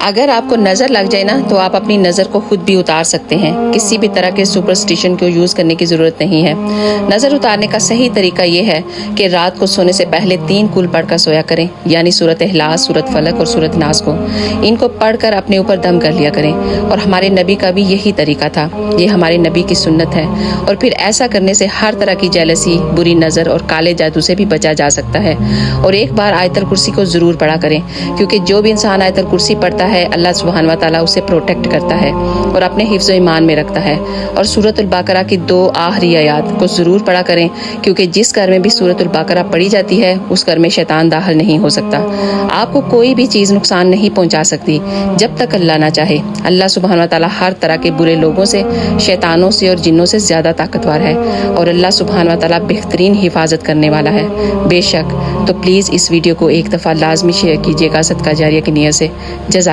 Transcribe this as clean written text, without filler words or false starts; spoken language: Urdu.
اگر آپ کو نظر لگ جائے نا تو آپ اپنی نظر کو خود بھی اتار سکتے ہیں، کسی بھی طرح کے سپرسٹیشن کو یوز کرنے کی ضرورت نہیں ہے۔ نظر اتارنے کا صحیح طریقہ یہ ہے کہ رات کو سونے سے پہلے 3 کل پڑھ کر سویا کریں، یعنی سورۃ اخلاص، سورۃ فلق اور سورۃ ناس کو۔ ان کو پڑھ کر اپنے اوپر دم کر لیا کریں، اور ہمارے نبی کا بھی یہی طریقہ تھا، یہ ہمارے نبی کی سنت ہے۔ اور پھر ایسا کرنے سے ہر طرح کی جیلسی، بری نظر اور کالے جادو سے بھی بچا جا سکتا ہے۔ اور ایک بار آیت الکرسی کو ضرور پڑھا کریں، کیونکہ جو بھی انسان آیت الکرسی پڑھتا ہے اللہ سبحانہ و تعالیٰ اسے پروٹیکٹ کرتا ہے اور اپنے حفظ و ایمان میں رکھتا ہے۔ اور سورۃ البقرہ کی 2 آخری آیات کو ضرور پڑھا کریں، کیونکہ جس گھر میں بھی سورۃ البقرہ پڑھی جاتی ہے اس گھر میں شیطان داخل نہیں ہو سکتا۔ آپ کو کوئی بھی چیز نقصان نہیں پہنچا سکتی جب تک اللہ نہ چاہے۔ اللہ سبحانہ و تعالیٰ ہر طرح کے برے لوگوں سے، شیطانوں سے اور جنوں سے زیادہ طاقتور ہے، اور اللہ سبحانہ و تعالیٰ بہترین حفاظت کرنے والا ہے بے شک۔ تو پلیز اس ویڈیو کو ایک دفعہ لازمی شیئر کیجیے گا صدقہ جاریہ کی نیت سے۔ جزاک